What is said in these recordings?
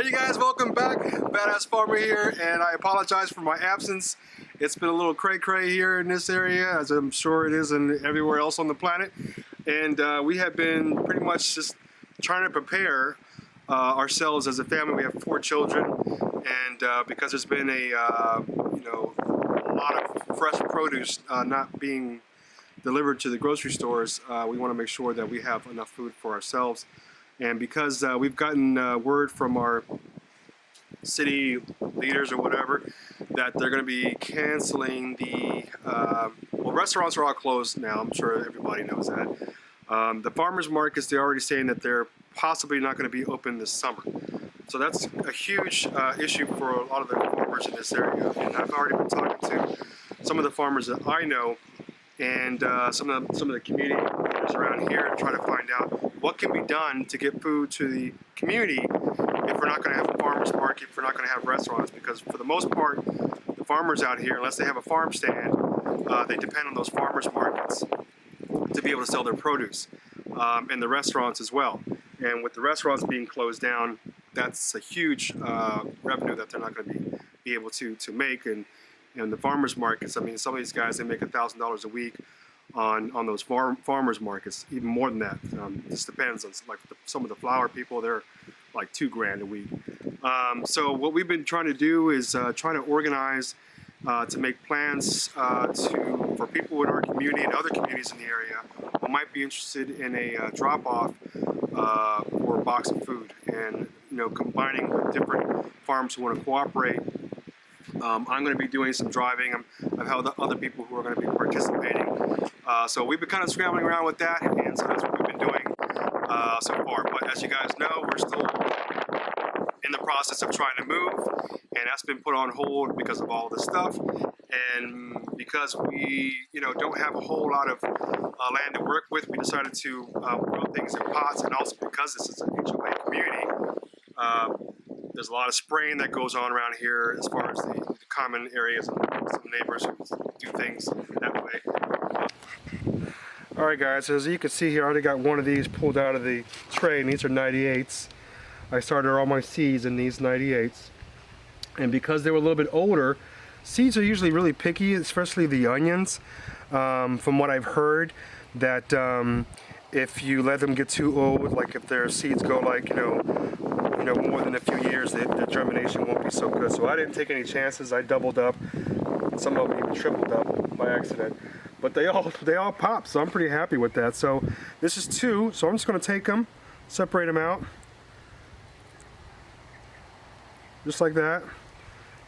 Hey you guys, welcome back. Badass Farmer here, and I apologize for my absence. It's been a little cray-cray here in this area, as I'm sure it is in everywhere else on the planet. And we have been pretty much just trying to prepare ourselves as a family. We have 4 children, and because there's been a lot of fresh produce not being delivered to the grocery stores, we want to make sure that we have enough food for ourselves. And because we've gotten word from our city leaders or whatever that they're going to be canceling the, well, restaurants are all closed now. I'm sure everybody knows that. The farmers markets, they're already saying that they're possibly not going to be open this summer. So that's a huge issue for a lot of the farmers in this area. And I've already been talking to some of the farmers that I know and some of the community leaders around here to try to find out what can be done to get food to the community if we're not going to have a farmer's market, if we're not going to have restaurants, because for the most part, the farmers out here, unless they have a farm stand, they depend on those farmers markets to be able to sell their produce, and the restaurants as well. And with the restaurants being closed down, that's a huge revenue that they're not going to be able to make. And the farmers markets, I mean, some of these guys, they make $1,000 a week on those farmers markets, even more than that. This depends on, like, some of the flower people, they're like $2 grand a week. So what we've been trying to do is trying to organize to make plans for people in our community and other communities in the area who might be interested in a drop-off for a box of food, and combining with different farms who want to cooperate. I'm going to be doing some driving. I've held other people who are going to be participating. So we've been kind of scrambling around with that, and so that's what we've been doing so far. But as you guys know, we're still in the process of trying to move, and that's been put on hold because of all this stuff. And because we, don't have a whole lot of land to work with, we decided to grow things in pots, and also because this is an HOA community, there's a lot of spraying that goes on around here as far as the common areas and some neighbors who do things that way. Alright guys, as you can see here, I already got one of these pulled out of the tray, and these are 98s. I started all my seeds in these 98s. And because they were a little bit older, seeds are usually really picky, especially the onions. From what I've heard, that if you let them get too old, like if their seeds go like, more than a few years, the germination won't be so good. So I didn't take any chances. I doubled up. Some of them even tripled up by accident. But they all pop, so I'm pretty happy with that. So this is 2, so I'm just going to take them, separate them out, just like that.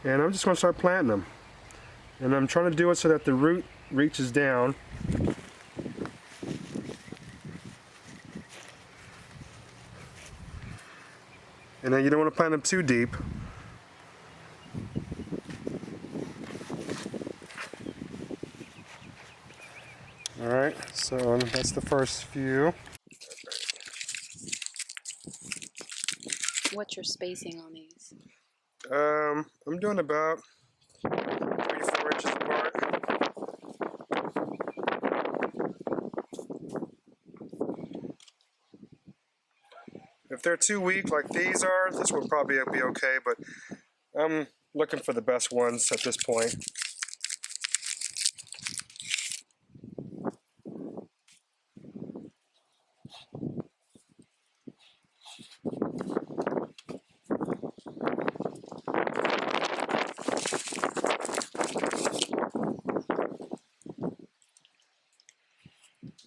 And I'm just going to start planting them. And I'm trying to do it so that the root reaches down. And then you don't want to plant them too deep. Alright, so that's the first few. What's your spacing on these? I'm doing about 3 to 4 inches apart. If they're too weak like these are, this will probably be okay, but I'm looking for the best ones at this point.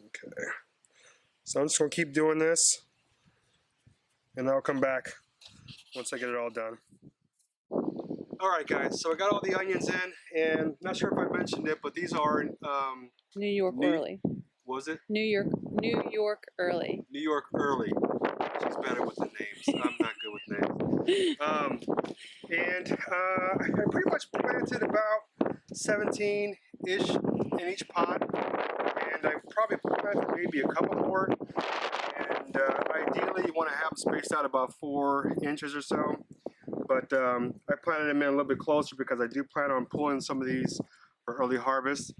Okay, so I'm just going to keep doing this, and I'll come back once I get it all done. Alright guys, so I got all the onions in, and not sure if I mentioned it, but these are New York Early. What was it? New York Early. New York Early. She's better with the names. I'm not good with names. And I pretty much planted about 17-ish in each pot, and I probably planted maybe a couple more. And ideally, you want to have them spaced out about 4 inches or so. But I planted them in a little bit closer because I do plan on pulling some of these for early harvest,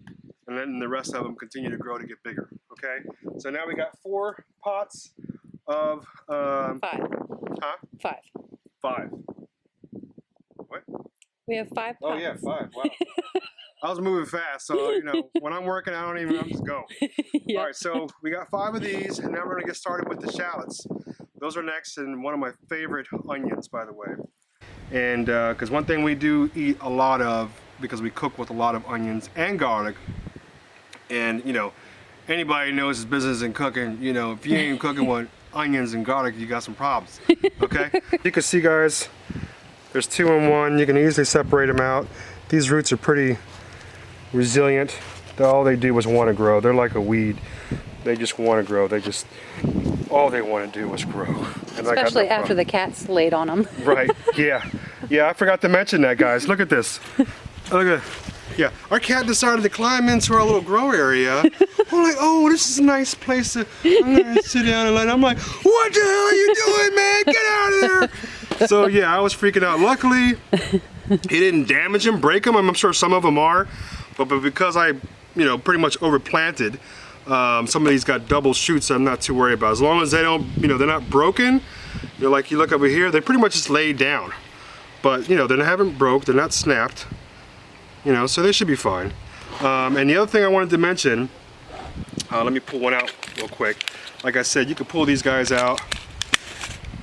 and letting the rest of them continue to grow to get bigger. Okay, so now we got 4 pots of 5. Huh? 5. 5. What? We have 5 pots. Oh yeah, 5. Wow. I was moving fast, so you know, when I'm working, I'm just go. Yep. All right, so we got 5 of these, and now we're gonna get started with the shallots. Those are next, and one of my favorite onions, by the way. And because one thing we do eat a lot of, because we cook with a lot of onions and garlic, and you know, anybody knows his business in cooking. You know, if you ain't cooking with onions and garlic, you got some problems. Okay. You can see, guys, there's 2 in 1. You can easily separate them out. These roots are pretty resilient. All they do is want to grow. They're like a weed. They just want to grow. All they want to do is grow. And Especially after the cats laid on them. Right. Yeah. Yeah. I forgot to mention that, guys. Look at this. Look at. Yeah. Our cat decided to climb into our little grow area. We're like, oh, this is a nice place to. I'm gonna sit down and let. I'm like, what the hell are you doing, man? Get out of there! So yeah, I was freaking out. Luckily, he didn't damage them, break them. I'm sure some of them are, but because I, you know, pretty much overplanted. Some of these got double shoots. I'm not too worried about. As long as they don't, you know, they're not broken. They're like, you look over here, they pretty much just laid down. But you know, they haven't broke. They're not snapped. You know, so they should be fine. And the other thing I wanted to mention, let me pull one out real quick. Like I said, you can pull these guys out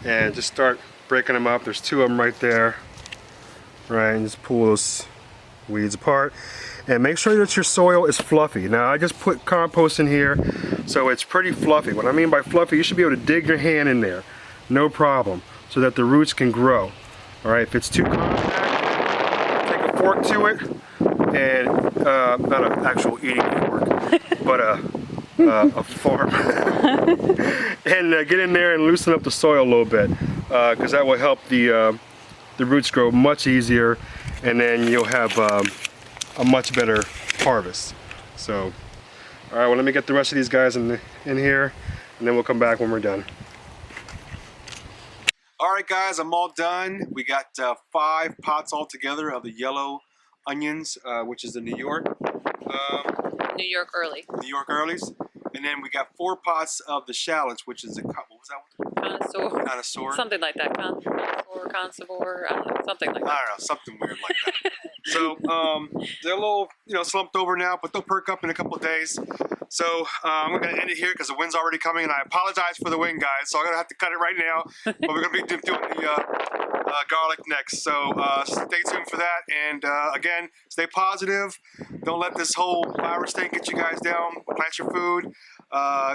and just start breaking them up. There's 2 of them right there. Right, and just pull those weeds apart. And make sure that your soil is fluffy. Now I just put compost in here, so it's pretty fluffy. What I mean by fluffy, you should be able to dig your hand in there, no problem, so that the roots can grow. All right, if it's too compact, take a fork to it, and not an actual eating fork, but a farm, and get in there and loosen up the soil a little bit, because that will help the roots grow much easier, and then you'll have a much better harvest. So, all right, well, let me get the rest of these guys in here, and then we'll come back when we're done. All right, guys, I'm all done. We got 5 pots all together of the yellow onions, which is the New York Early. New York earlies. And then we got 4 pots of the shallots, which is what was that one? Connoisseur. Connoisseur. Something like that. Connoisseur, I don't know, something like that. I don't know, something weird like that. So they're a little, you know, slumped over now, but they'll perk up in a couple of days. So I'm going to end it here because the wind's already coming, and I apologize for the wind, guys. So I'm going to have to cut it right now. But we're going to be doing the garlic next. So stay tuned for that. And again, stay positive. Don't let this whole virus thing get you guys down. Plant your food.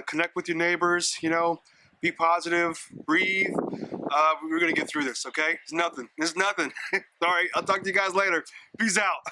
Connect with your neighbors. You know, be positive. Breathe. We're going to get through this, okay? It's nothing. It's nothing. All right, I'll talk to you guys later. Peace out.